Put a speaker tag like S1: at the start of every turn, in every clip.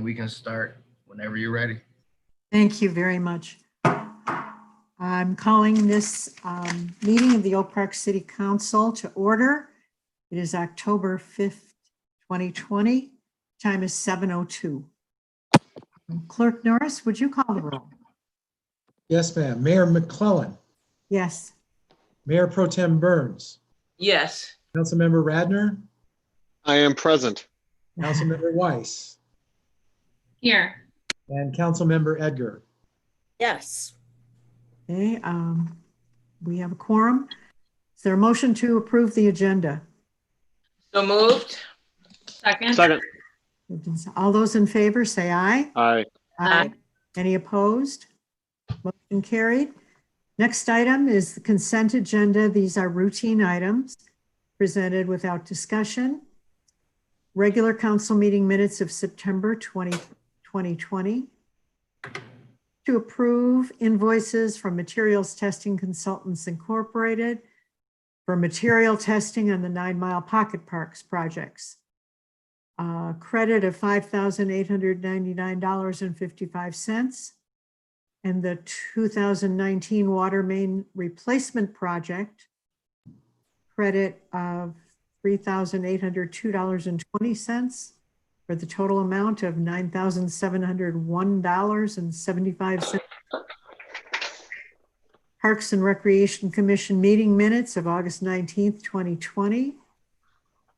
S1: and we can start whenever you're ready.
S2: Thank you very much. I'm calling this meeting of the Oak Park City Council to order. It is October 5th, 2020. Time is 7:02. Clerk Norris, would you call the roll?
S3: Yes, ma'am. Mayor McClellan,
S2: Yes.
S3: Mayor Pro Tem Burns,
S4: Yes.
S3: Councilmember Radner,
S5: I am present.
S3: Councilmember Weiss,
S6: Here.
S3: and Councilmember Edgar.
S6: Yes.
S2: Okay, we have a quorum. Is there a motion to approve the agenda?
S4: So moved.
S6: Second.
S5: Second.
S2: All those in favor say aye.
S5: Aye.
S4: Aye.
S2: Any opposed? Motion carried. Next item is the consent agenda. These are routine items presented without discussion. Regular council meeting minutes of September 2020. To approve invoices from Materials Testing Consultants Incorporated for material testing on the 9 Mile Pocket Parks projects. Credit of $5,899.55. And the 2019 water main replacement project, credit of $3,802.20 for the total amount of $9,701.75. Parks and Recreation Commission meeting minutes of August 19th, 2020.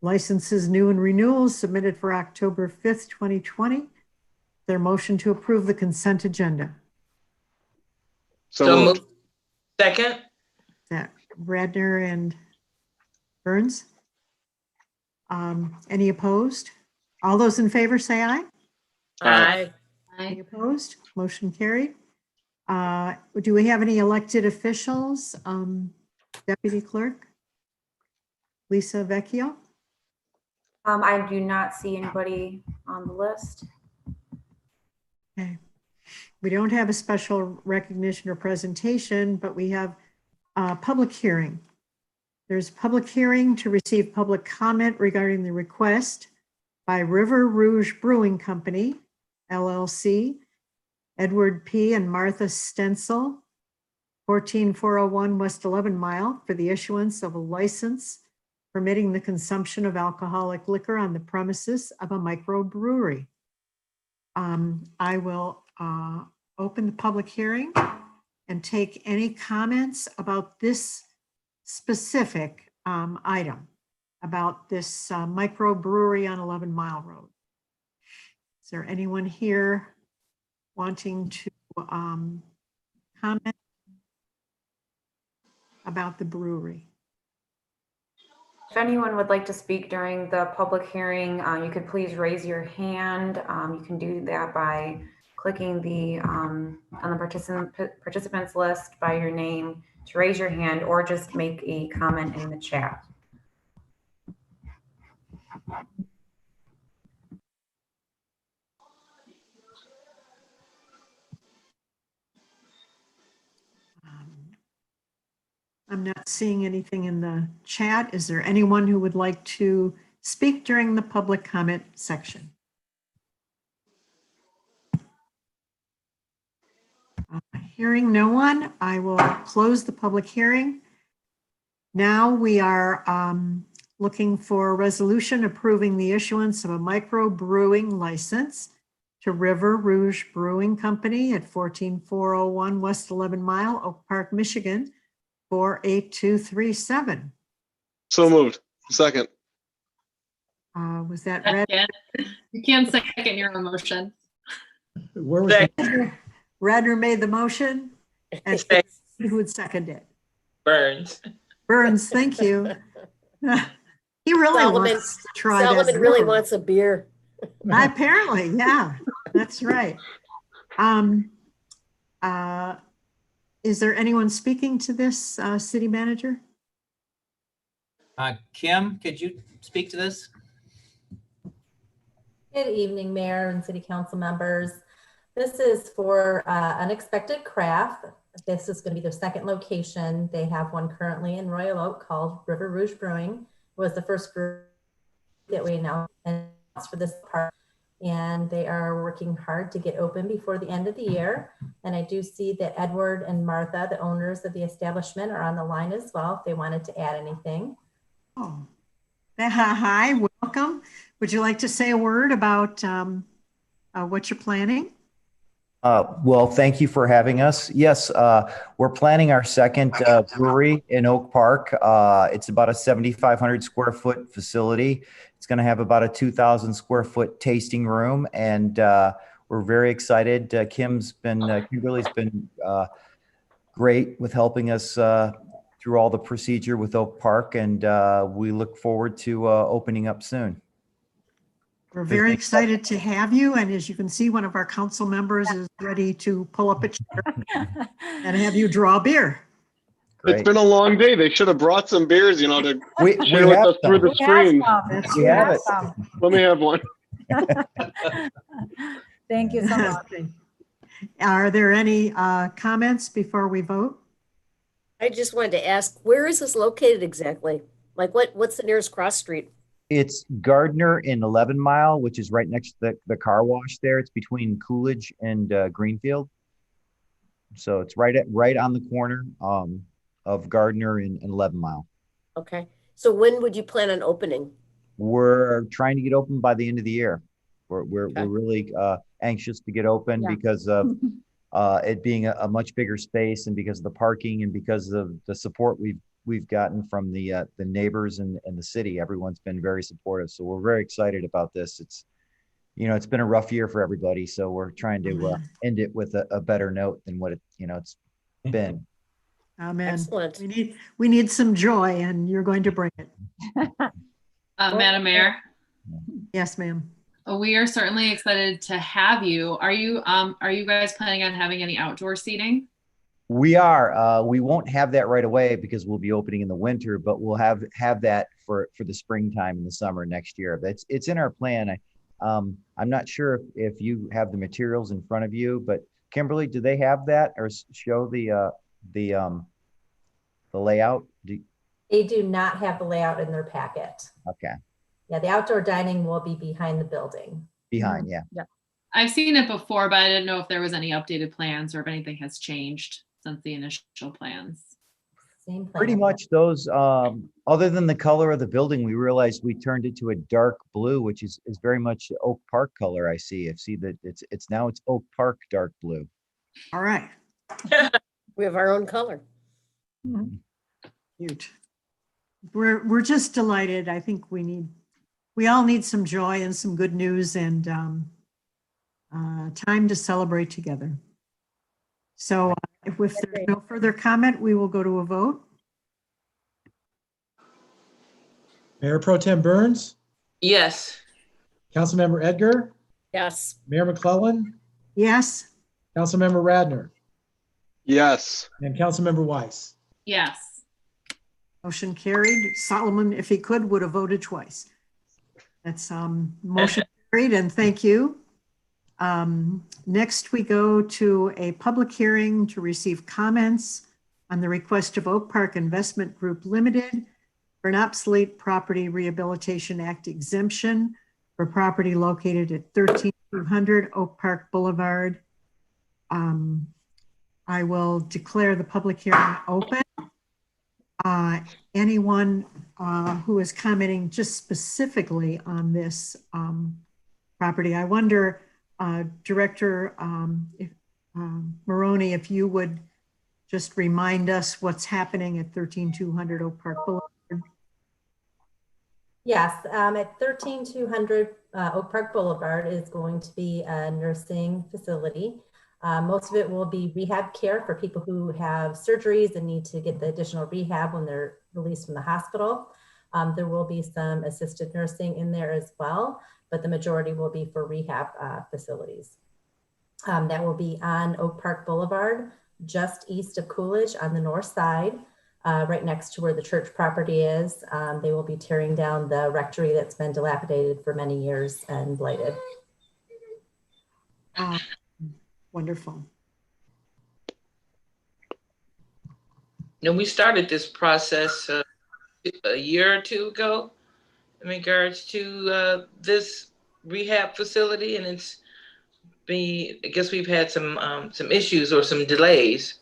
S2: Licenses new and renewals submitted for October 5th, 2020. Their motion to approve the consent agenda.
S4: So moved. Second.
S2: That Radner and Burns. Any opposed? All those in favor say aye.
S4: Aye.
S2: Any opposed? Motion carried. Do we have any elected officials? Deputy Clerk Lisa Vecchio.
S7: I do not see anybody on the list.
S2: Okay. We don't have a special recognition or presentation, but we have a public hearing. There's a public hearing to receive public comment regarding the request by River Rouge Brewing Company, LLC, Edward P. and Martha Stencil, 14401 West 11 Mile, for the issuance of a license permitting the consumption of alcoholic liquor on the premises of a microbrewery. I will open the public hearing and take any comments about this specific item, about this microbrewery on 11 Mile Road. Is there anyone here wanting to comment about the brewery?
S7: If anyone would like to speak during the public hearing, you could please raise your hand. You can do that by clicking the on the participants list by your name to raise your hand, or just make a comment in the chat.
S2: I'm not seeing anything in the chat. Is there anyone who would like to speak during the public comment section? Hearing no one, I will close the public hearing. Now we are looking for a resolution approving the issuance of a microbrewing license to River Rouge Brewing Company at 14401 West 11 Mile, Oak Park, Michigan, 48237.
S5: So moved. Second.
S2: Was that Red?
S6: You can second your own motion.
S3: Where was the,
S2: Radner made the motion, and who would second it?
S4: Burns.
S2: Burns, thank you. He really wants to try that.
S8: Solomon really wants a beer.
S2: Apparently, yeah, that's right. Is there anyone speaking to this, city manager?
S9: Kim, could you speak to this?
S8: Good evening, Mayor and City Council members. This is for Unexpected Craft. This is going to be their second location. They have one currently in Royal Oak called River Rouge Brewing. It was the first brewery that we announced for this part. and they are working hard to get open before the end of the year. And I do see that Edward and Martha, the owners of the establishment, are on the line as well if they wanted to add anything.
S2: Oh, hi, welcome. Would you like to say a word about what you're planning?
S10: Well, thank you for having us. Yes, we're planning our second brewery in Oak Park. It's about a 7,500 square foot facility. It's going to have about a 2,000 square foot tasting room, and we're very excited. Kimberly's been great with helping us through all the procedure with Oak Park, and we look forward to opening up soon.
S2: We're very excited to have you. And as you can see, one of our council members is ready to pull up a chair and have you draw beer.
S10: Great.
S5: It's been a long day. They should have brought some beers, you know, to
S10: We
S5: share with
S10: have
S5: us through
S10: some.
S5: the screens.
S2: That's
S10: We have
S2: right.
S10: it.
S5: Let me have one.
S11: Thank you so much.
S2: Are there any comments before we vote?
S12: I just wanted to ask, where is this located exactly? Like what's the nearest cross street?
S10: It's Gardner in 11 Mile, which is right next to the car wash there. It's between Coolidge and Greenfield. So it's right on the corner of Gardner and 11 Mile.
S12: Okay. So when would you plan on opening?
S10: We're trying to get open by the end of the year. We're really anxious to get open because of it being a much bigger space, and because of the parking, and because of the support we've gotten from the neighbors and the city. Everyone's been very supportive, so we're very excited about this. It's been a rough year for everybody, so we're trying to end it with a better note than what it's been.
S2: Amen.
S12: Excellent.
S2: We need some joy, and you're going to bring it.
S6: Madam Mayor,
S2: Yes, ma'am.
S6: we are certainly excited to have you. Are you guys planning on having any outdoor seating?
S10: We are. We won't have that right away because we'll be opening in the winter, but we'll have that for the springtime and the summer next year. It's in our plan. I'm not sure if you have the materials in front of you, but Kimberly, do they have that or show the layout?
S8: They do not have the layout in their packet.
S10: Okay.
S8: Yeah, the outdoor dining will be behind the building.
S10: Behind, yeah.
S6: I've seen it before, but I didn't know if there was any updated plans or if anything has changed since the initial plans.
S8: Same plan.
S10: Pretty much those, other than the color of the building, we realized we turned it to a dark blue, which is very much Oak Park color. I see that it's Oak Park dark blue.
S2: All right.
S12: We have our own color.
S2: Cute. We're just delighted. I think we all need some joy and some good news, and time to celebrate together. So if there's no further comment, we will go to a vote.
S3: Mayor Pro Tem Burns,
S4: Yes.
S3: Councilmember Edgar,
S12: Yes.
S3: Mayor McClellan,
S2: Yes.
S3: Councilmember Radner,
S5: Yes.
S3: and Councilmember Weiss.
S6: Yes.
S2: Motion carried. Solomon, if he could, would have voted twice. That's motion carried, and thank you. Next, we go to a public hearing to receive comments on the request of Oak Park Investment Group Limited for an obsolete property rehabilitation act exemption for property located at 13200 Oak Park Boulevard. I will declare the public hearing open. Anyone who is commenting just specifically on this property, I wonder, Director Maroney, if you would just remind us what's happening at 13200 Oak Park Boulevard.
S8: Yes, at 13200 Oak Park Boulevard is going to be a nursing facility. Most of it will be rehab care for people who have surgeries and need to get the additional rehab when they're released from the hospital. There will be some assisted nursing in there as well, but the majority will be for rehab facilities. That will be on Oak Park Boulevard, just east of Coolidge on the north side, right next to where the church property is. They will be tearing down the rectory that's been dilapidated for many years and blighted.
S2: Wonderful.
S4: Now, we started this process a year or two ago in regards to this rehab facility, and I guess we've had some issues or some delays.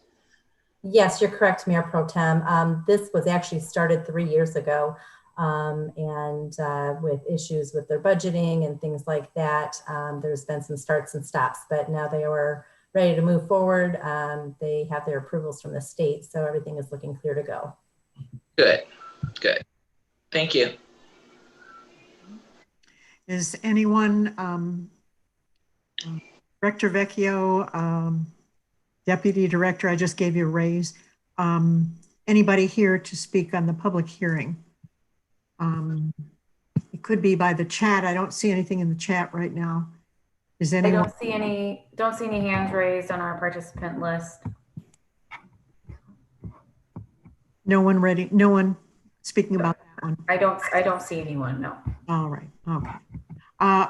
S8: Yes, you're correct, Mayor Pro Tem. This was actually started 3 years ago, and with issues with their budgeting and things like that, there's been some starts and stops, but now they are ready to move forward. They have their approvals from the state, so everything is looking clear to go.
S4: Good, good. Thank you.
S2: Is anyone, Director Vecchio, Deputy Director, I just gave you a raise. Anybody here to speak on the public hearing? It could be by the chat. I don't see anything in the chat right now. Is
S7: I
S2: anyone?
S7: don't see any hands raised on our participant list.
S2: No one ready? No one speaking about that one?
S7: I don't see anyone, no.
S2: All right, okay.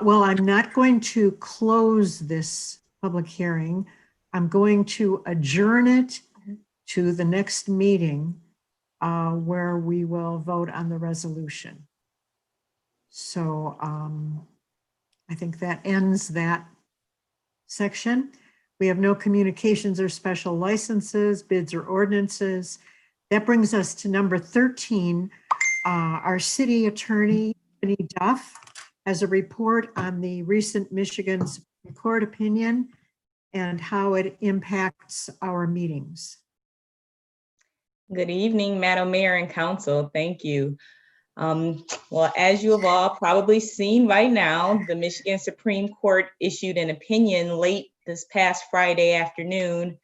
S2: Well, I'm not going to close this public hearing. I'm going to adjourn it to the next meeting where we will vote on the resolution. So I think that ends that section. We have no communications or special licenses, bids, or ordinances. That brings us to number 13. Our city attorney, Anthony Duff, has a report on the recent Michigan Supreme Court opinion and how it impacts our meetings.
S11: Good evening, Madam Mayor and Council. Thank you. Well, as you have all probably seen by now, the Michigan Supreme Court issued an opinion late this past Friday afternoon,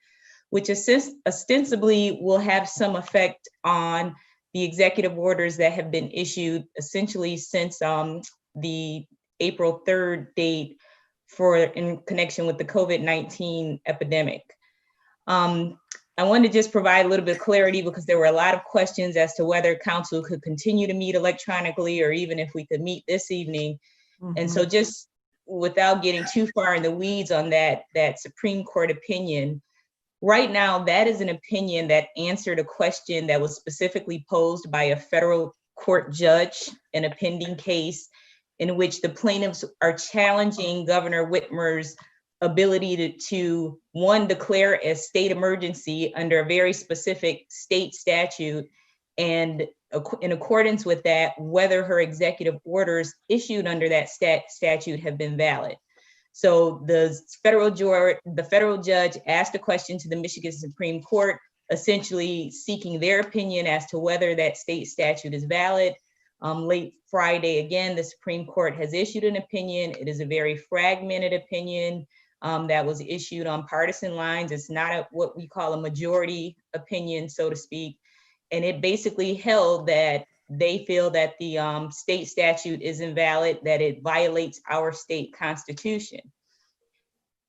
S11: which ostensibly will have some effect on the executive orders that have been issued essentially since the April 3rd date in connection with the COVID-19 epidemic. I wanted to just provide a little bit of clarity because there were a lot of questions as to whether council could continue to meet electronically or even if we could meet this evening. And so just without getting too far in the weeds on that Supreme Court opinion, right now, that is an opinion that answered a question that was specifically posed by a federal court judge in a pending case in which the plaintiffs are challenging Governor Whitmer's ability to one, declare a state emergency under a very specific state statute, and in accordance with that, whether her executive orders issued under that statute have been valid. So the federal judge asked a question to the Michigan Supreme Court, essentially seeking their opinion as to whether that state statute is valid. Late Friday, again, the Supreme Court has issued an opinion. It is a very fragmented opinion that was issued on partisan lines. It's not what we call a majority opinion, so to speak. And it basically held that they feel that the state statute is invalid, that it violates our state constitution.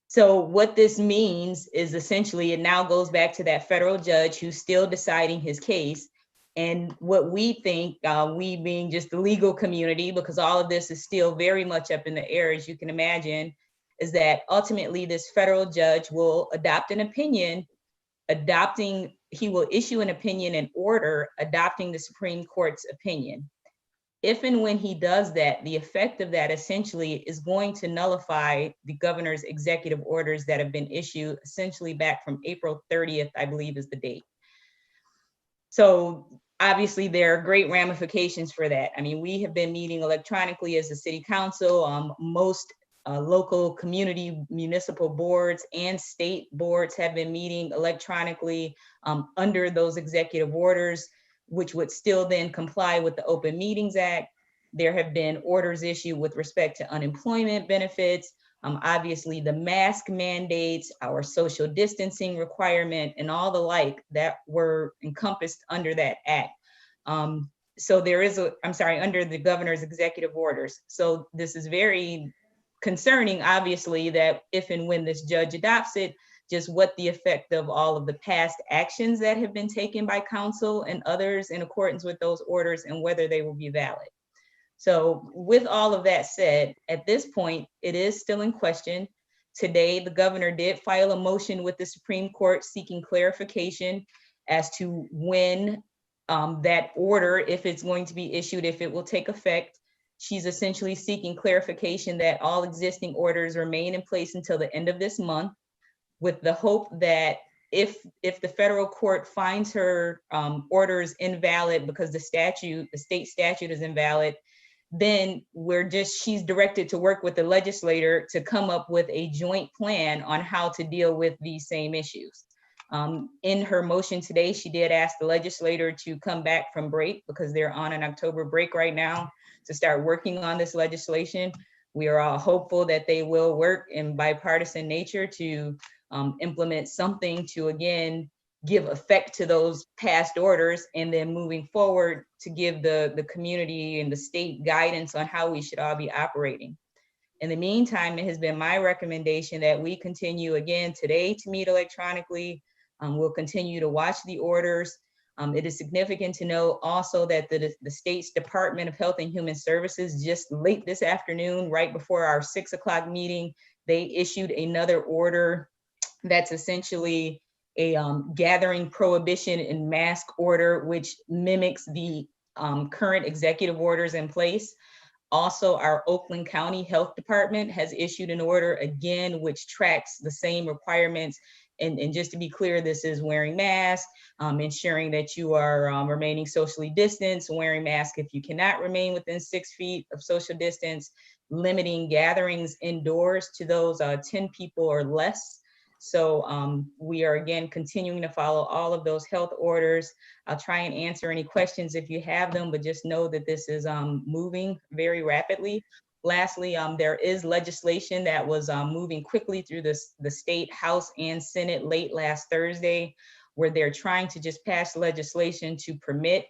S11: So what this means is essentially it now goes back to that federal judge who's still deciding his case. And what we think, we being just the legal community, because all of this is still very much up in the air, as you can imagine, is that ultimately this federal judge will adopt an opinion, he will issue an opinion and order adopting the Supreme Court's opinion. If and when he does that, the effect of that essentially is going to nullify the governor's executive orders that have been issued essentially back from April 30th, I believe is the date. So obviously there are great ramifications for that. I mean, we have been meeting electronically as a city council. Most local community municipal boards and state boards have been meeting electronically under those executive orders, which would still then comply with the Open Meetings Act. There have been orders issued with respect to unemployment benefits, obviously the mask mandates, our social distancing requirement, and all the like that were encompassed under that act. So there is under the governor's executive orders. So this is very concerning, obviously, that if and when this judge adopts it, just what the effect of all of the past actions that have been taken by council and others in accordance with those orders and whether they will be valid. So with all of that said, at this point, it is still in question. Today, the governor did file a motion with the Supreme Court seeking clarification as to when that order, if it's going to be issued, if it will take effect. She's essentially seeking clarification that all existing orders remain in place until the end of this month, with the hope that if the federal court finds her orders invalid because the state statute is invalid, then she's directed to work with the legislator to come up with a joint plan on how to deal with these same issues. In her motion today, she did ask the legislator to come back from break because they're on an October break right now to start working on this legislation. We are all hopeful that they will work in bipartisan nature to implement something to, again, give effect to those past orders, and then moving forward to give the community and the state guidance on how we should all be operating. In the meantime, it has been my recommendation that we continue again today to meet electronically. We'll continue to watch the orders. It is significant to know also that the state's Department of Health and Human Services just late this afternoon, right before our 6 o'clock meeting, they issued another order that's essentially a gathering prohibition and mask order, which mimics the current executive orders in place. Also, our Oakland County Health Department has issued an order again, which tracks the same requirements. And just to be clear, this is wearing masks, ensuring that you are remaining socially distanced, wearing masks if you cannot remain within 6 feet of social distance, limiting gatherings indoors to those 10 people or less. So we are again continuing to follow all of those health orders. I'll try and answer any questions if you have them, but just know that this is moving very rapidly. Lastly, there is legislation that was moving quickly through the state House and Senate late last Thursday, where they're trying to just pass legislation to permit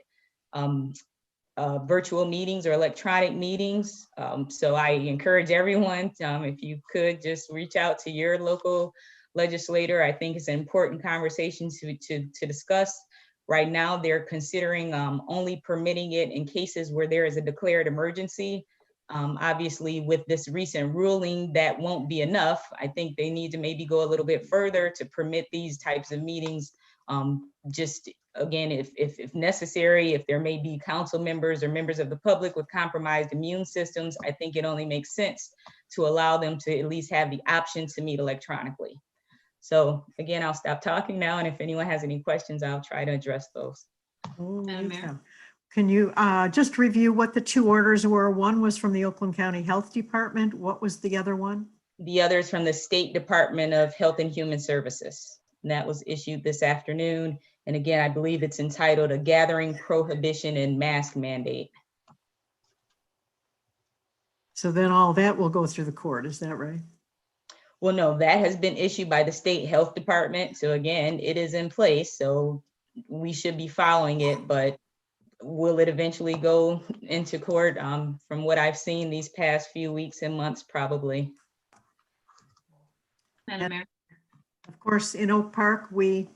S11: virtual meetings or electronic meetings. So I encourage everyone, if you could just reach out to your local legislator. I think it's an important conversation to discuss. Right now, they're considering only permitting it in cases where there is a declared emergency. Obviously, with this recent ruling, that won't be enough. I think they need to maybe go a little bit further to permit these types of meetings. Just again, if necessary, if there may be council members or members of the public with compromised immune systems, I think it only makes sense to allow them to at least have the option to meet electronically. So again, I'll stop talking now, and if anyone has any questions, I'll try to address those.
S2: Can you just review what the 2 orders were? One was from the Oakland County Health Department. What was the other one?
S11: The other is from the State Department of Health and Human Services. And that was issued this afternoon. And again, I believe it's entitled A Gathering Prohibition and Mask Mandate.
S2: So then all that will go through the court, is that right?
S11: Well, no, that has been issued by the State Health Department. So again, it is in place. So we should be following it, but will it eventually go into court? From what I've seen these past few weeks and months, probably.
S6: Madam Mayor.
S2: Of course, in Oak Park, we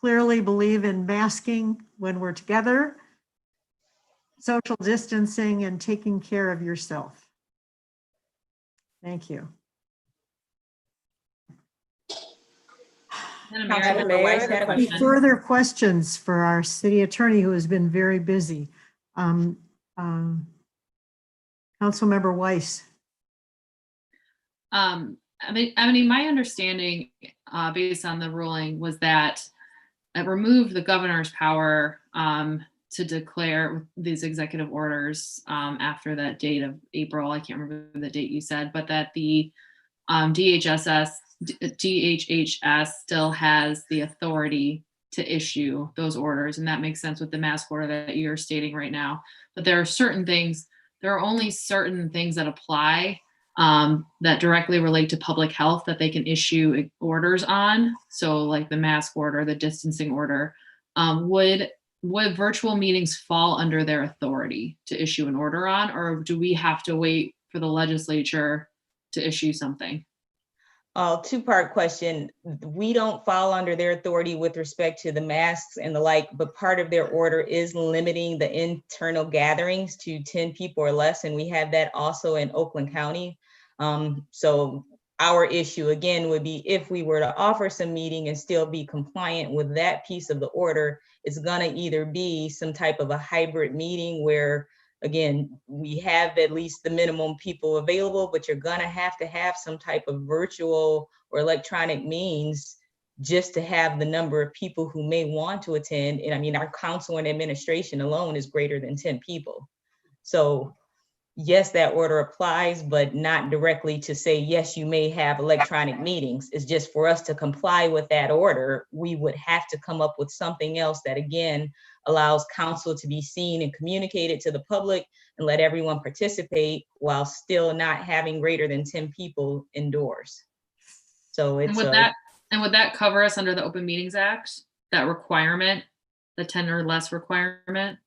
S2: clearly believe in masking when we're together, social distancing, and taking care of yourself. Thank you.
S6: Madam
S11: Councilmember
S6: Mayor.
S11: Weiss had a
S2: Any
S11: question.
S2: further questions for our city attorney, who has been very busy? Councilmember Weiss.
S6: I mean, my understanding, based on the ruling, was that it removed the governor's power to declare these executive orders after that date of April. I can't remember the date you said, but that the DHHS still has the authority to issue those orders. And that makes sense with the mask order that you're stating right now. But there are only certain things that apply that directly relate to public health that they can issue orders on. So like the mask order, the distancing order. Would virtual meetings fall under their authority to issue an order on, or do we have to wait for the legislature to issue something?
S11: Two-part question. We don't fall under their authority with respect to the masks and the like, but part of their order is limiting the internal gatherings to 10 people or less. And we have that also in Oakland County. So our issue again would be if we were to offer some meeting and still be compliant with that piece of the order, it's gonna either be some type of a hybrid meeting where again, we have at least the minimum people available, but you're gonna have to have some type of virtual or electronic means just to have the number of people who may want to attend. And I mean, our council and administration alone is greater than 10 people. So yes, that order applies, but not directly to say, yes, you may have electronic meetings. It's just for us to comply with that order, we would have to come up with something else that, again, allows council to be seen and communicated to the public and let everyone participate while still not having greater than 10 people indoors. So
S6: And
S11: it's
S6: would that cover us under the Open Meetings Act, that requirement, the 10 or less requirement?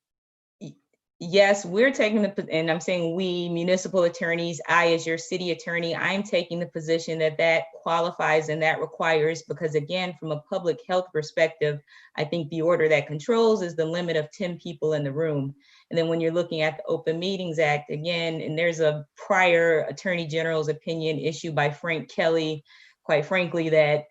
S11: yes, we're taking and I'm saying we municipal attorneys, I as your city attorney, I'm taking the position that that qualifies and that requires, because again, from a public health perspective, I think the order that controls is the limit of 10 people in the room. And then when you're looking at the Open Meetings Act, again, and there's a prior Attorney General's opinion issued by Frank Kelly, quite frankly, that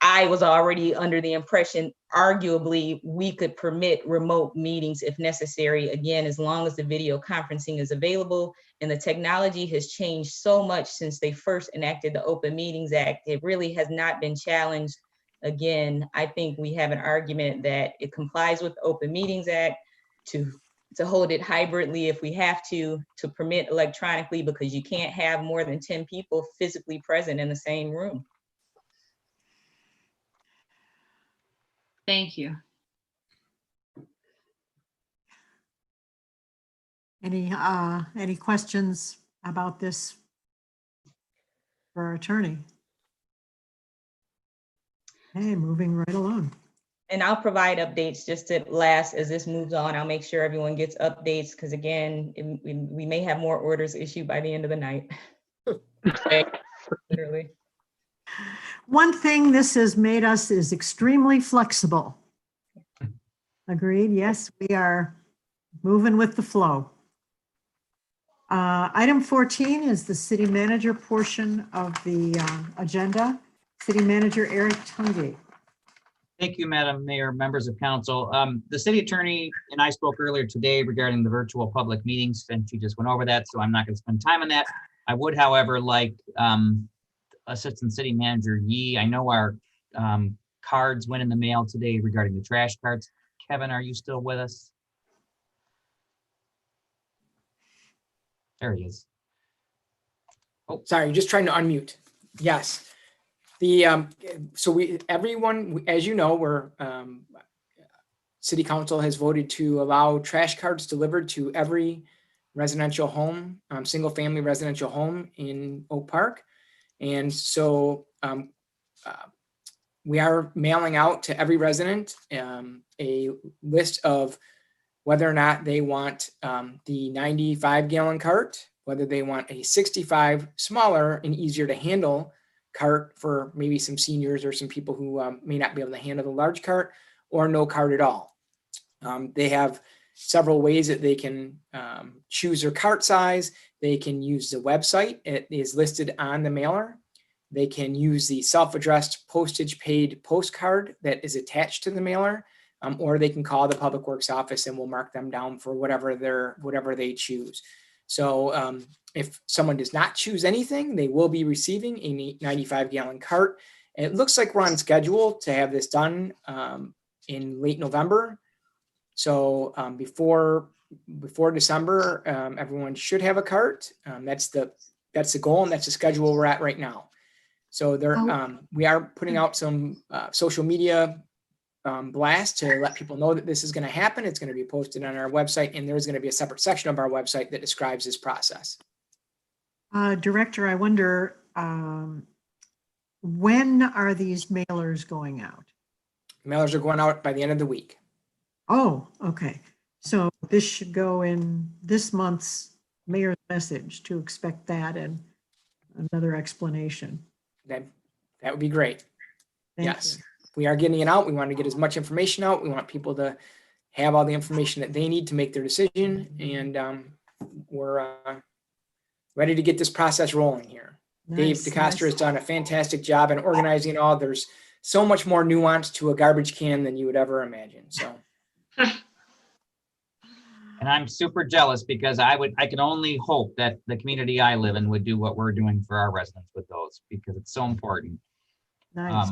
S11: I was already under the impression, arguably, we could permit remote meetings if necessary, again, as long as the video conferencing is available. And the technology has changed so much since they first enacted the Open Meetings Act. It really has not been challenged. Again, I think we have an argument that it complies with the Open Meetings Act to hold it hybridly if we have to permit electronically, because you can't have more than 10 people physically present in the same room.
S6: Thank you.
S2: Any questions about this for our attorney? Hey, moving right along.
S11: And I'll provide updates just to last as this moves on. I'll make sure everyone gets updates, because again, we may have more orders issued by the end of the night. Literally.
S2: One thing this has made us is extremely flexible. Agreed. Yes, we are moving with the flow. Item 14 is the city manager portion of the agenda. City Manager Eric Tungate.
S9: Thank you, Madam Mayor, members of council. The city attorney and I spoke earlier today regarding the virtual public meetings, and she just went over that, so I'm not going to spend time on that. I would, however, like Assistant City Manager Yee, I know our cards went in the mail today regarding the trash cards. Kevin, are you still with us? There he is.
S13: Oh, sorry, just trying to unmute. Yes. So everyone, as you know, City Council has voted to allow trash cards delivered to every residential home, single family residential home in Oak Park. And so we are mailing out to every resident a list of whether or not they want the 95 gallon cart, whether they want a 65 smaller and easier to handle cart for maybe some seniors or some people who may not be able to handle the large cart, or no cart at all. They have several ways that they can choose their cart size. They can use the website. It is listed on the mailer. They can use the self-addressed postage paid postcard that is attached to the mailer, or they can call the Public Works office and we'll mark them down for whatever they choose. So if someone does not choose anything, they will be receiving a 95 gallon cart. And it looks like we're on schedule to have this done in late November. So before December, everyone should have a cart. That's the goal, and that's the schedule we're at right now. So we are putting out some social media blast to let people know that this is going to happen. It's going to be posted on our website, and there's going to be a separate section of our website that describes this process.
S2: Director, I wonder, when are these mailers going out?
S13: Mailers are going out by the end of the week.
S2: Oh, okay. So this should go in this month's mayor's message, to expect that and another explanation.
S13: That would be great.
S2: Thank
S13: Yes.
S2: you.
S13: We are getting it out. We want to get as much information out. We want people to have all the information that they need to make their decision. And we're ready to get this process rolling here.
S2: Nice,
S13: Dave DeCastro has
S2: nice.
S13: done a fantastic job in organizing it all. There's so much more nuance to a garbage can than you would ever imagine. So
S9: And I'm super jealous because I can only hope that the community I live in would do what we're doing for our residents with those, because it's so important.
S2: Nice.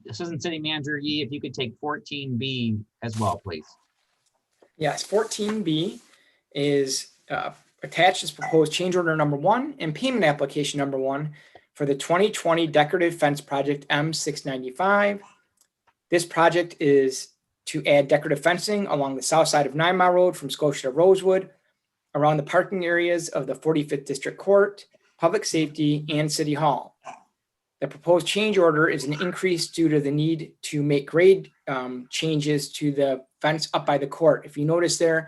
S9: Assistant City Manager Yi, if you could take 14B as well, please.
S13: Yes, 14B is attached as proposed change order number 1 and payment application number 1 for the 2020 decorative fence project M695. This project is to add decorative fencing along the south side of 9 Mile Road from Scotia to Rosewood, around the parking areas of the 45th District Court, Public Safety, and City Hall. The proposed change order is an increase due to the need to make grade changes to the fence up by the court. If you notice there,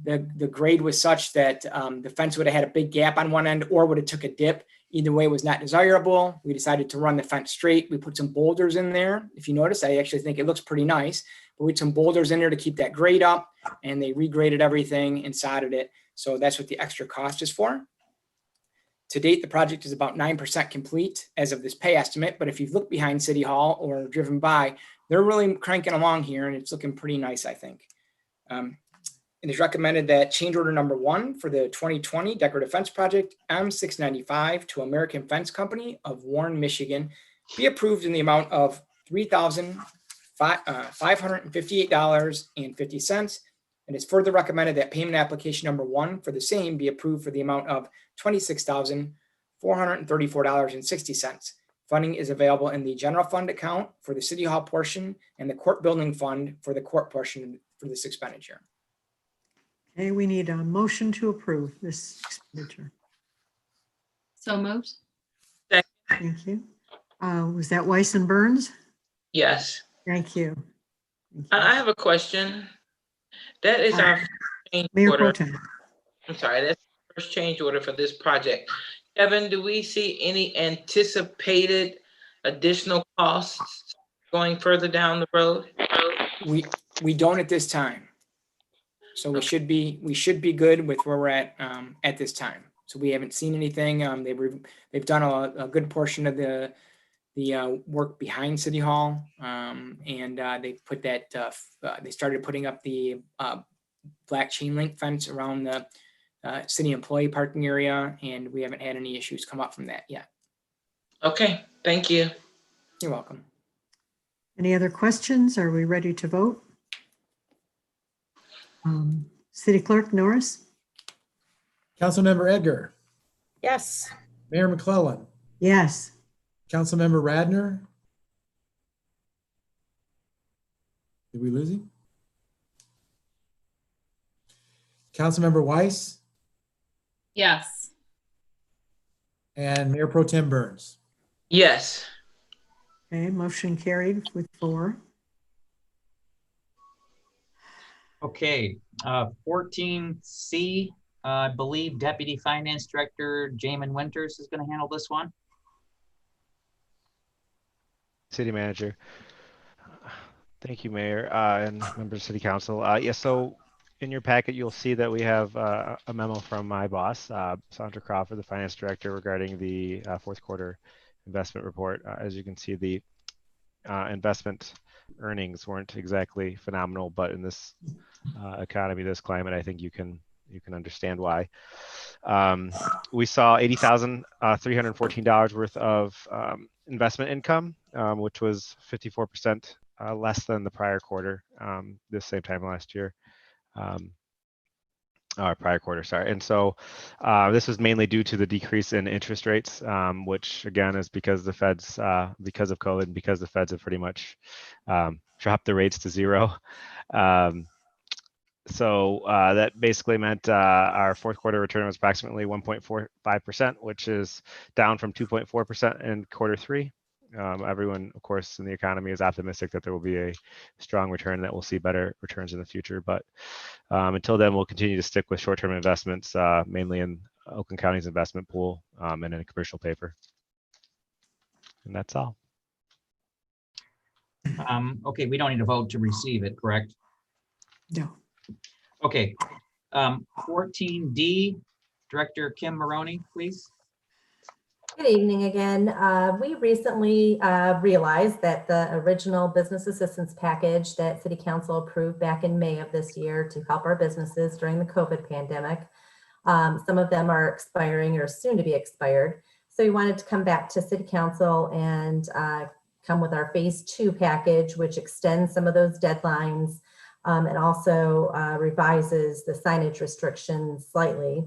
S13: the grade was such that the fence would have had a big gap on one end or would have took a dip. Either way was not desirable. We decided to run the fence straight. We put some boulders in there. If you notice, I actually think it looks pretty nice. But we put some boulders in there to keep that grade up, and they regraded everything and sodded it. So that's what the extra cost is for. To date, the project is about 9% complete as of this pay estimate. But if you've looked behind City Hall or driven by, they're really cranking along here, and it's looking pretty nice, I think. It is recommended that change order number 1 for the 2020 decorative fence project M695 to American Fence Company of Warren, Michigan, be approved in the amount of $3,558.50. And it's further recommended that payment application number 1 for the same be approved for the amount of $26,434.60. Funding is available in the general fund account for the City Hall portion and the court building fund for the court portion for this expenditure.
S2: Okay, we need a motion to approve this expenditure.
S6: So moved.
S2: Thank you. Was that Weiss and Burns?
S4: Yes.
S2: Thank you.
S4: I have a question. That is our change
S2: Mayor
S4: order.
S2: Pro Tem.
S4: I'm sorry, that's the first change order for this project. Kevin, do we see any anticipated additional costs going further down the road?
S13: We don't at this time. So we should be good with where we're at this time. So we haven't seen anything. They've done a good portion of the work behind City Hall, and they put that they started putting up the black chain link fence around the city employee parking area, and we haven't had any issues come up from that yet.
S4: Okay, thank you.
S13: You're welcome.
S2: Any other questions? Are we ready to vote? City Clerk Norris?
S3: Councilmember Edgar,
S12: Yes.
S3: Mayor McClellan,
S2: Yes.
S3: Councilmember Radner. Did we lose him? Councilmember Weiss
S6: Yes.
S3: and Mayor Pro Tem Burns.
S4: Yes.
S2: Okay, motion carried with 4.
S9: Okay, 14C, I believe Deputy Finance Director Jamin Winters is going to handle this one.
S14: City Manager. Thank you, Mayor, and members of City Council. Yeah, so in your packet, you'll see that we have a memo from my boss, Sandra Crawford, the Finance Director, regarding the fourth quarter investment report. As you can see, the investment earnings weren't exactly phenomenal, but in this economy, this climate, I think you can understand why. We saw $80,314 worth of investment income, which was 54% less than the prior quarter, this same time last year. Prior quarter, sorry. And so this was mainly due to the decrease in interest rates, which again is because the Feds, because of COVID, because the Feds have pretty much dropped the rates to 0. So that basically meant our fourth quarter return was approximately 1.45%, which is down from 2.4% in quarter 3. Everyone, of course, in the economy is optimistic that there will be a strong return, that we'll see better returns in the future. But until then, we'll continue to stick with short-term investments, mainly in Oakland County's investment pool and in commercial paper. And that's all.
S9: Okay, we don't need a vote to receive it, correct?
S2: No.
S9: Okay, 14D, Director Kim Maroney, please.
S8: Good evening again. We recently realized that the original business assistance package that City Council approved back in May of this year to help our businesses during the COVID pandemic, some of them are expiring or soon to be expired. So we wanted to come back to City Council and come with our phase 2 package, which extends some of those deadlines and also revises the signage restrictions slightly.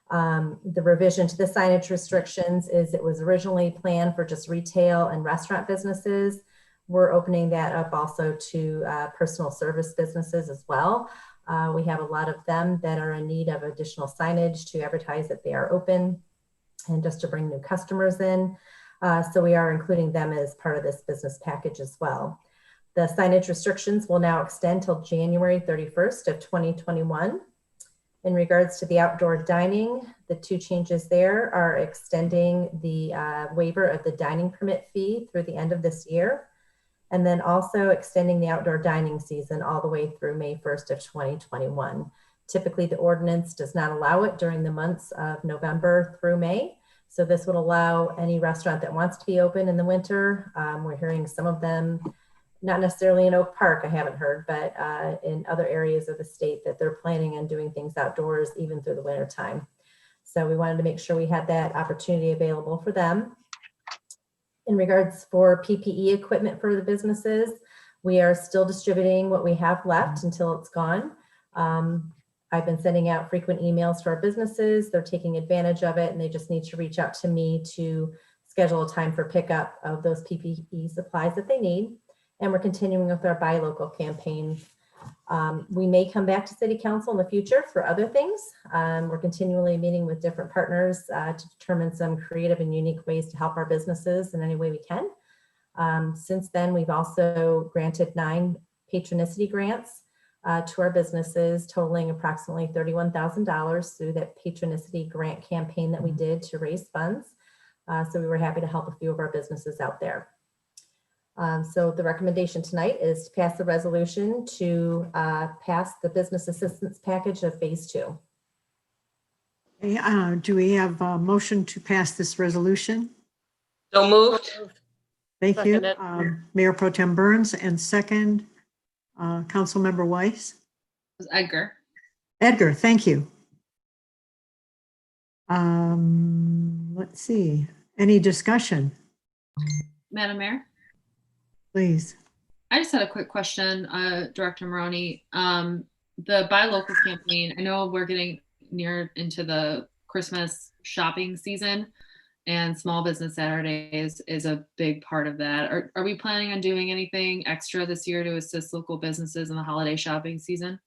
S8: The revision to the signage restrictions is it was originally planned for just retail and restaurant businesses. We're opening that up also to personal service businesses as well. We have a lot of them that are in need of additional signage to advertise that they are open and just to bring new customers in. So we are including them as part of this business package as well. The signage restrictions will now extend till January 31st of 2021. In regards to the outdoor dining, the 2 changes there are extending the waiver of the dining permit fee through the end of this year, and then also extending the outdoor dining season all the way through May 1st of 2021. Typically, the ordinance does not allow it during the months of November through May. So this would allow any restaurant that wants to be open in the winter. We're hearing some of them, not necessarily in Oak Park, I haven't heard, but in other areas of the state that they're planning on doing things outdoors even through the winter time. So we wanted to make sure we had that opportunity available for them. In regards for PPE equipment for the businesses, we are still distributing what we have left until it's gone. I've been sending out frequent emails to our businesses. They're taking advantage of it and they just need to reach out to me to schedule a time for pickup of those PPE supplies that they need. And we're continuing with our Buy Local campaign. We may come back to City Council in the future for other things. We're continually meeting with different partners to determine some creative and unique ways to help our businesses in any way we can. Since then, we've also granted 9 patronicity grants to our businesses, totaling approximately $31,000 through that patronicity grant campaign that we did to raise funds. So we were happy to help a few of our businesses out there. So the recommendation tonight is to pass the resolution to pass the business assistance package of phase 2.
S2: Okay, do we have a motion to pass this resolution?
S4: So moved.
S2: Thank you.
S12: Second.
S2: Mayor Pro Tem Burns, and second, Councilmember Weiss.
S6: It was Edgar.
S2: Edgar, thank you. Let's see, any discussion,
S6: Madam Mayor?
S2: please?
S6: I just had a quick question, Director Maroney. The Buy Local campaign, I know we're getting near into the Christmas shopping season, and Small Business Saturdays is a big part of that. Are we planning on doing anything extra this year to assist local businesses in the holiday shopping season?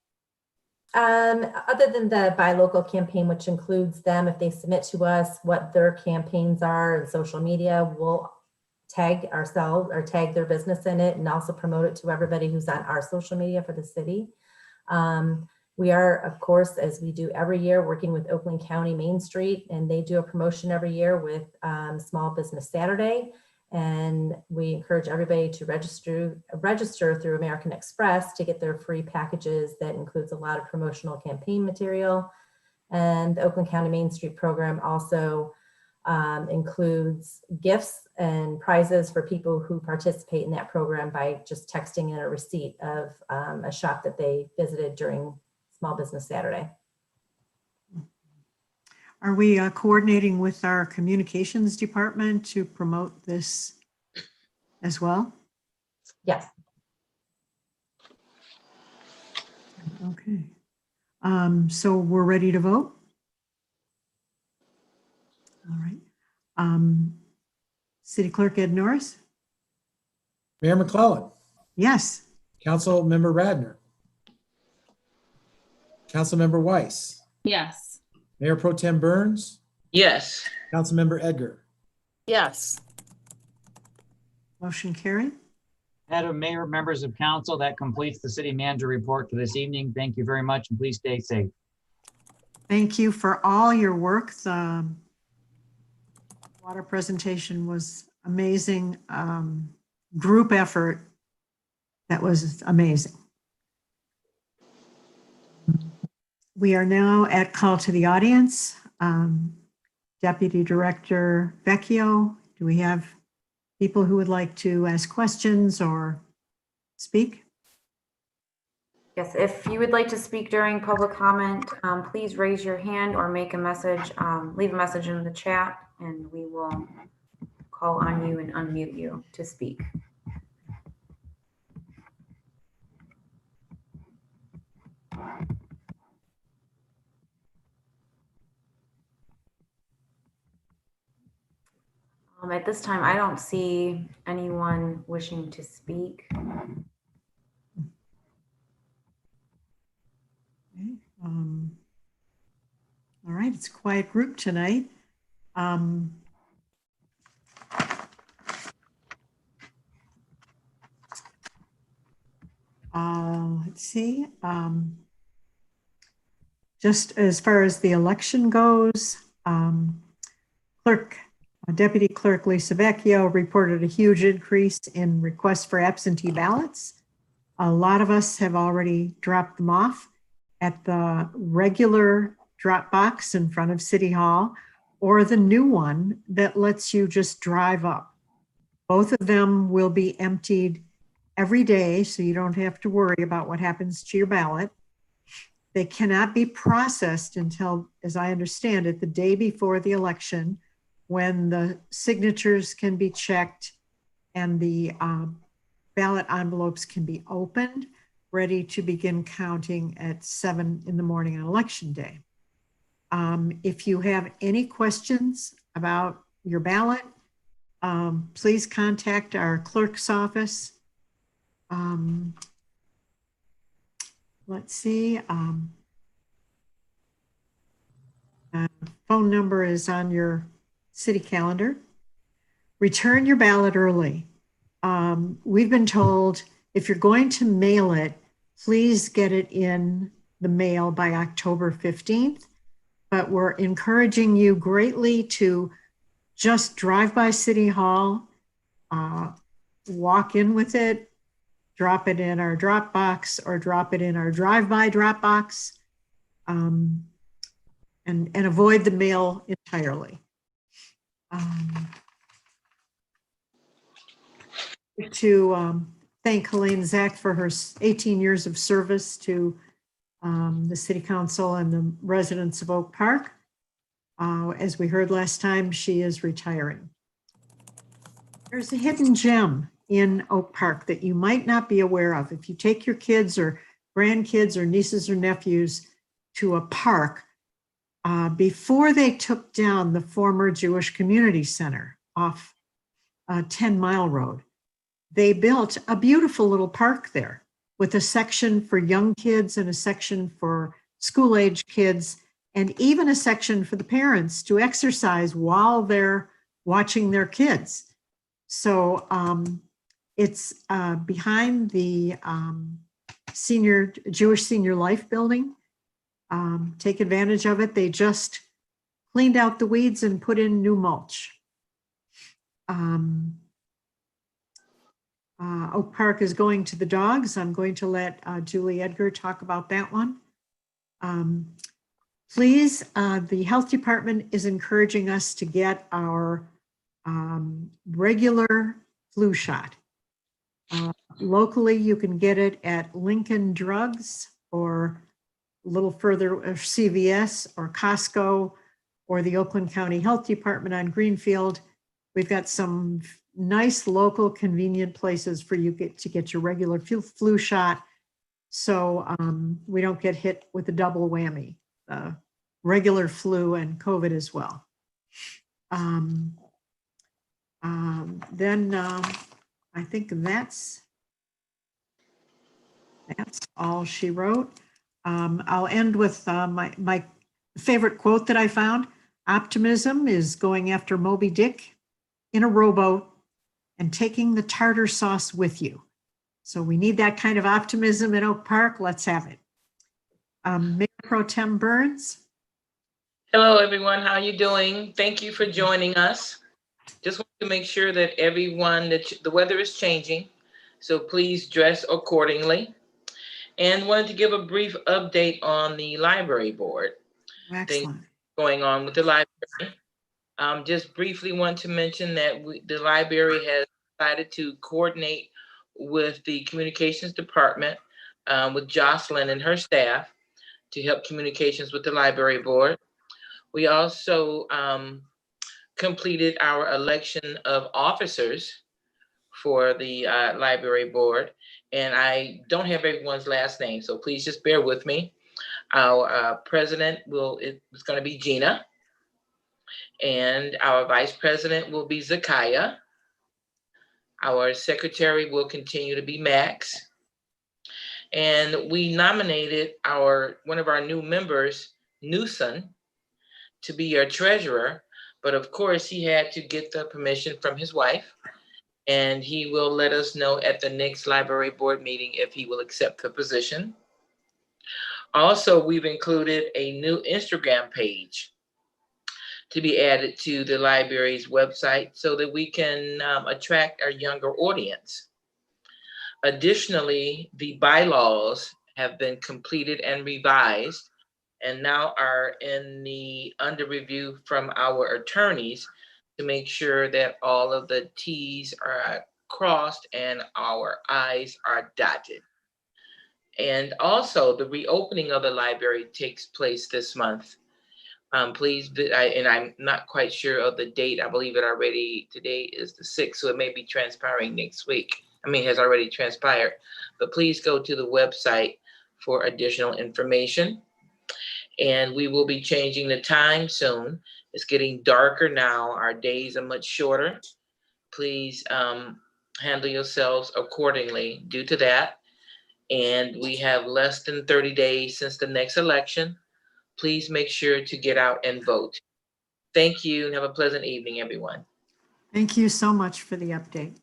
S8: Other than the Buy Local campaign, which includes them, if they submit to us what their campaigns are and social media, we'll tag ourselves or tag their business in it and also promote it to everybody who's on our social media for the city. We are, of course, as we do every year, working with Oakland County Main Street, and they do a promotion every year with Small Business Saturday. And we encourage everybody to register through American Express to get their free packages that includes a lot of promotional campaign material. And the Oakland County Main Street program also includes gifts and prizes for people who participate in that program by just texting in a receipt of a shop that they visited during Small Business Saturday.
S2: Are we coordinating with our communications department to promote this as well?
S8: Yes.
S2: Okay. So we're ready to vote? All right. City Clerk Ed Norris?
S3: Mayor McClellan,
S2: Yes.
S3: Councilmember Radner, Councilmember Weiss,
S6: Yes.
S3: Mayor Pro Tem Burns,
S4: Yes.
S3: Councilmember Edgar.
S12: Yes.
S2: Motion carried.
S9: Madam Mayor, members of council, that completes the city manager report for this evening. Thank you very much, and please stay safe.
S2: Thank you for all your work. The water presentation was amazing. Group effort. That was amazing. We are now at call to the audience. Deputy Director Vecchio. Do we have people who would like to ask questions or speak?
S7: Yes, if you would like to speak during public comment, please raise your hand or make a message, leave a message in the chat, and we will call on you and unmute you to speak. At this time, I don't see anyone wishing to speak.
S2: Okay, all right, it's a quiet group tonight. Let's see. Just as far as the election goes, Deputy Clerk Lisa Vecchio reported a huge increase in requests for absentee ballots. A lot of us have already dropped them off at the regular drop box in front of City Hall or the new one that lets you just drive up. Both of them will be emptied every day, so you don't have to worry about what happens to your ballot. They cannot be processed until, as I understand it, the day before the election, when the signatures can be checked and the ballot envelopes can be opened, ready to begin counting at 7 in the morning on election day. If you have any questions about your ballot, please contact our clerk's office. Let's see. Phone number is on your city calendar. Return your ballot early. We've been told if you're going to mail it, please get it in the mail by October 15th. But we're encouraging you greatly to just drive by City Hall, walk in with it, drop it in our drop box or drop it in our drive-by drop box, and avoid the mail entirely. To thank Helene Zach for her 18 years of service to the City Council and the residents of Oak Park. As we heard last time, she is retiring. There's a hidden gem in Oak Park that you might not be aware of. If you take your kids or grandkids or nieces or nephews to a park, before they took down the former Jewish Community Center off 10 Mile Road, they built a beautiful little park there with a section for young kids and a section for school-age kids, and even a section for the parents to exercise while they're watching their kids. So it's behind the Jewish Senior Life building. Take advantage of it. They just cleaned out the weeds and put in new mulch. Oak Park is going to the dogs. I'm going to let Julie Edgar talk about that one. Please, the health department is encouraging us to get our regular flu shot. Locally, you can get it at Lincoln Drugs or a little further, CVS or Costco or the Oakland County Health Department on Greenfield. We've got some nice local convenient places for you to get your regular flu shot, so we don't get hit with a double whammy, regular flu and COVID as well. Then I think that's all she wrote. I'll end with my favorite quote that I found. Optimism is going after Moby Dick in a rowboat and taking the tartar sauce with you. So we need that kind of optimism in Oak Park. Let's have it. Mayor Pro Tem Burns.
S4: Hello, everyone. How are you doing? Thank you for joining us. Just want to make sure that everyone, that the weather is changing, so please dress accordingly. And wanted to give a brief update on the library board.
S2: Excellent.
S4: Things going on with the library. Just briefly want to mention that the library has decided to coordinate with the communications department, with Jocelyn and her staff to help communications with the library board. We also completed our election of officers for the library board. And I don't have everyone's last name, so please just bear with me. Our president it's going to be Gina. And our vice president will be Zakiah. Our secretary will continue to be Max. And we nominated one of our new members, Newson, to be our treasurer. But of course, he had to get the permission from his wife. And he will let us know at the next library board meeting if he will accept the position. Also, we've included a new Instagram page to be added to the library's website so that we can attract our younger audience. Additionally, the bylaws have been completed and revised and now are under review from our attorneys to make sure that all of the T's are crossed and our I's are dotted. And also the reopening of the library takes place this month. Please, and I'm not quite sure of the date. I believe today is the 6th, so it may be transpiring next week. Has already transpired, but please go to the website for additional information. And we will be changing the time soon. It's getting darker now. Our days are much shorter. Please handle yourselves accordingly due to that. And we have less than 30 days since the next election. Please make sure to get out and vote. Thank you and have a pleasant evening, everyone.
S2: Thank you so much for the update.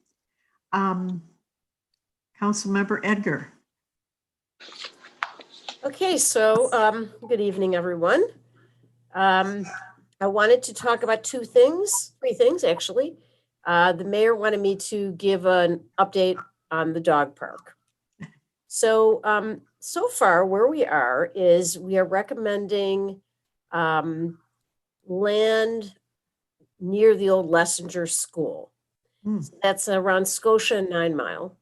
S2: Councilmember Edgar.
S12: Okay, so good evening, everyone. I wanted to talk about three things actually. The mayor wanted me to give an update on the dog park. So, so far where we are is we are recommending land near the old Lessinger School. That's around Scotia and 9 Mile.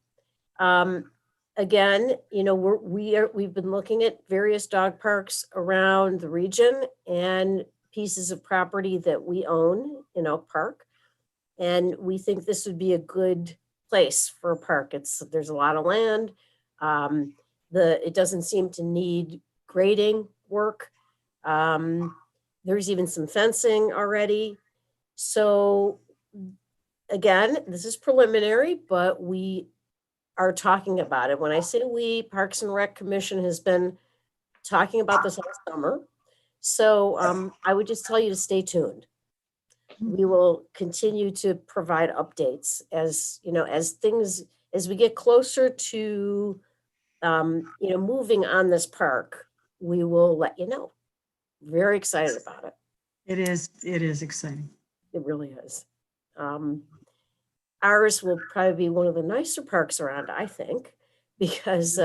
S12: Again, we've been looking at various dog parks around the region and pieces of property that we own in Oak Park. And we think this would be a good place for a park. There's a lot of land. It doesn't seem to need grading work. There's even some fencing already. So again, this is preliminary, but we are talking about it. When I say we, Parks and Rec Commission has been talking about this all summer. So I would just tell you to stay tuned. We will continue to provide updates as we get closer to moving on this park. We will let you know. Very excited about it.
S2: It is exciting.
S12: It really is. Ours will probably be one of the nicer parks around, I think, because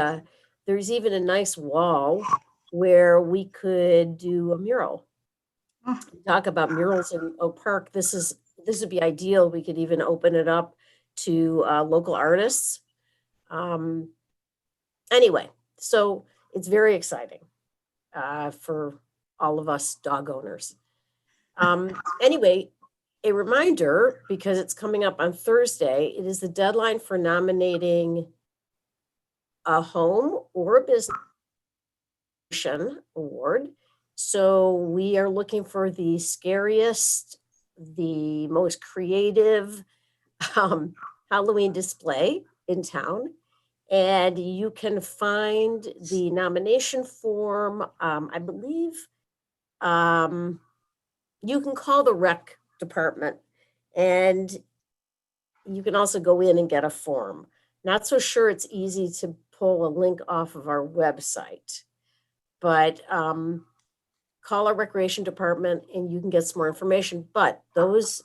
S12: there's even a nice wall where we could do a mural. Talk about murals in Oak Park. This would be ideal. We could even open it up to local artists. Anyway, so it's very exciting for all of us dog owners. Anyway, a reminder, because it's coming up on Thursday, it is the deadline for nominating a home or a business award. So we are looking for the scariest, the most creative Halloween display in town. And you can find the nomination form, I believe, you can call the rec department and you can also go in and get a form. Not so sure it's easy to pull a link off of our website, but call our recreation department and you can get some more information. But those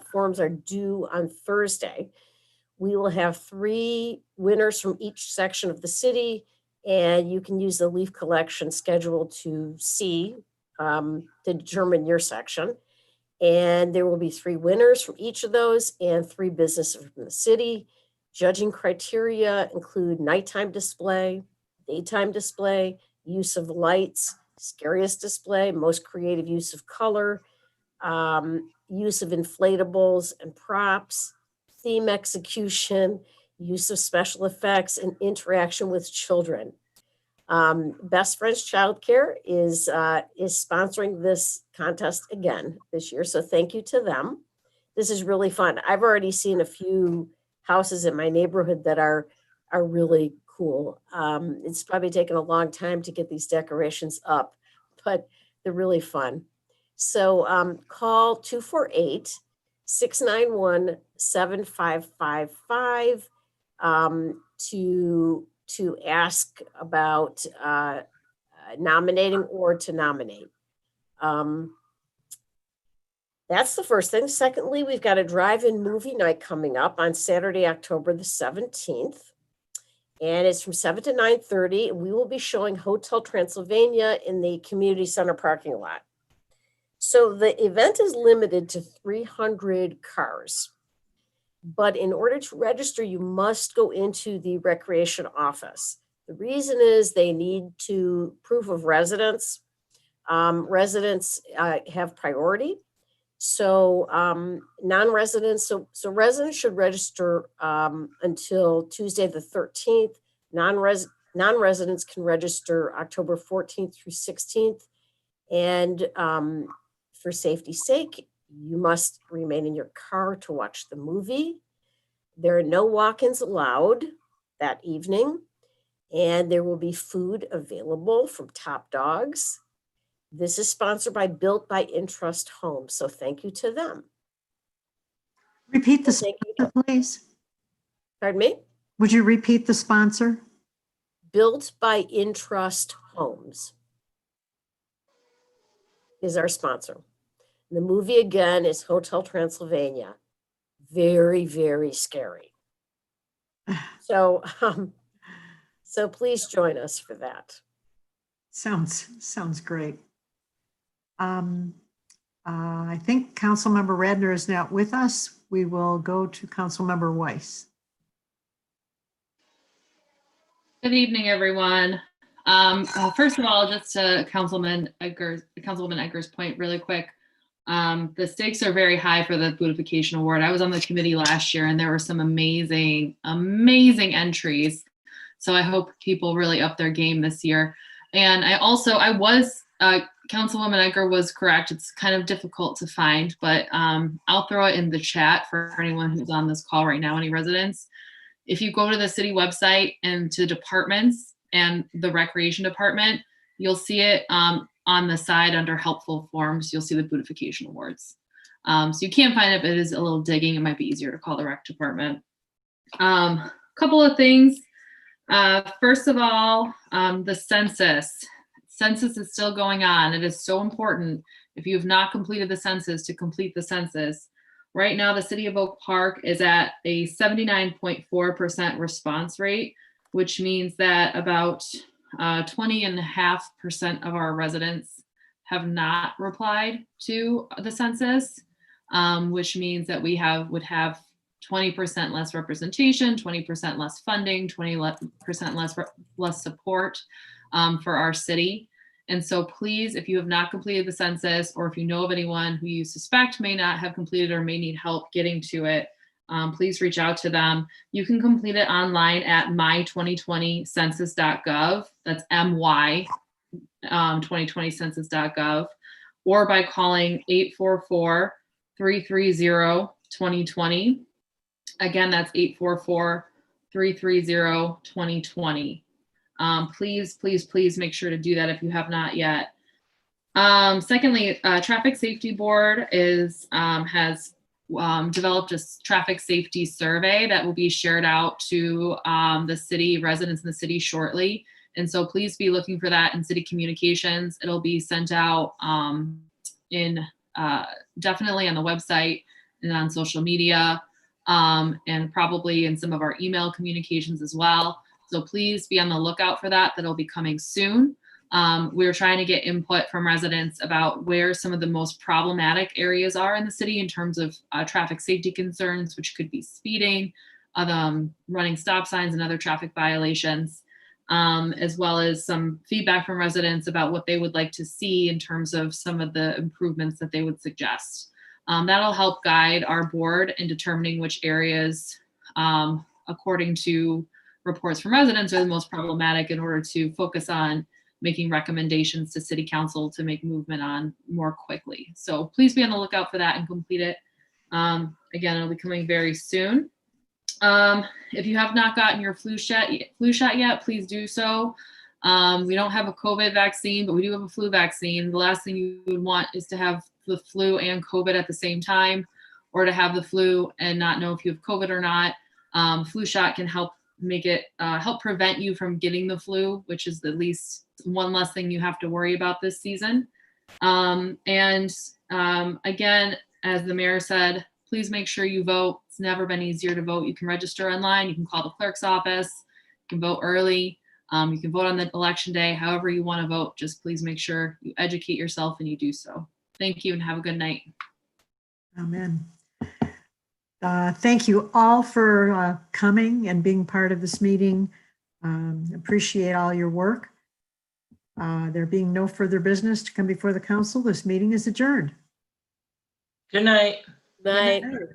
S12: forms are due on Thursday. We will have 3 winners from each section of the city, and you can use the leaf collection schedule to see to determine your section. And there will be 3 winners from each of those and 3 businesses from the city. Judging criteria include nighttime display, daytime display, use of lights, scariest display, most creative use of color, use of inflatables and props, theme execution, use of special effects, and interaction with children. Best Friends Childcare is sponsoring this contest again this year, so thank you to them. This is really fun. I've already seen a few houses in my neighborhood that are really cool. It's probably taken a long time to get these decorations up, but they're really fun. So call 248-691-7555 to ask about nominating or to nominate. That's the first thing. Secondly, we've got a drive-in movie night coming up on Saturday, October the 17th. And it's from 7 to 9:30. We will be showing Hotel Transylvania in the community center parking lot. So the event is limited to 300 cars. But in order to register, you must go into the recreation office. The reason is they need proof of residence. Residents have priority. So non-residents, so residents should register until Tuesday the 13th. Non-residents can register October 14th through 16th. And for safety's sake, you must remain in your car to watch the movie. There are no walk-ins allowed that evening, and there will be food available from Top Dogs. This is sponsored by Built by Intrust Homes, so thank you to them.
S2: Repeat the sponsor, please.
S12: Pardon me?
S2: Would you repeat the sponsor?
S12: Built by Intrust Homes is our sponsor. The movie again is Hotel Transylvania. Very, very scary. So, so please join us for that.
S2: Sounds great. I think Councilmember Radner is now with us. We will go to Councilmember Weiss.
S6: Good evening, everyone. First of all, just to Councilwoman Egger's point really quick, the stakes are very high for the beautification award. I was on the committee last year and there were some amazing entries. So I hope people really up their game this year. And Councilwoman Egger was correct. It's kind of difficult to find, but I'll throw it in the chat for anyone who's on this call right now, any residents. If you go to the city website and to departments and the recreation department, you'll see it on the side under helpful forms. You'll see the beautification awards. So you can't find it, but it is a little digging. It might be easier to call the rec department. Couple of things. First of all, the census. Census is still going on. It is so important, if you have not completed the census, to complete the census. Right now, the city of Oak Park is at a 79.4% response rate, which means that about 20.5% of our residents have not replied to the census, which means that we would have 20% less representation, 20% less funding, 20% less support for our city. And so please, if you have not completed the census, or if you know of anyone who you suspect may not have completed or may need help getting to it, please reach out to them. You can complete it online at my2020census.gov. That's my2020census.gov, or by calling 844-330-2020. Again, that's 844-330-2020. Please make sure to do that if you have not yet. Secondly, Traffic Safety Board has developed a traffic safety survey that will be shared out to the city residents in the city shortly. And so please be looking for that in city communications. It'll be sent out definitely on the website and on social media, and probably in some of our email communications as well. So please be on the lookout for that. That'll be coming soon. We were trying to get input from residents about where some of the most problematic areas are in the city in terms of traffic safety concerns, which could be speeding, running stop signs and other traffic violations, as well as some feedback from residents about what they would like to see in terms of some of the improvements that they would suggest. That'll help guide our board in determining which areas, according to reports from residents, are the most problematic in order to focus on making recommendations to city council to make movement on more quickly. So please be on the lookout for that and complete it. Again, it'll be coming very soon. If you have not gotten your flu shot yet, please do so. We don't have a COVID vaccine, but we do have a flu vaccine. The last thing you would want is to have the flu and COVID at the same time, or to have the flu and not know if you have COVID or not. Flu shot can help help prevent you from getting the flu, which is at least one less thing you have to worry about this season. Again, as the mayor said, please make sure you vote. It's never been easier to vote. You can register online. You can call the clerk's office. You can vote early. You can vote on the election day, however you want to vote. Just please make sure you educate yourself and you do so. Thank you and have a good night.
S2: Amen. Thank you all for coming and being part of this meeting. Appreciate all your work. There being no further business to come before the council, this meeting is adjourned.
S4: Good night.
S12: Night.
S2: Good night.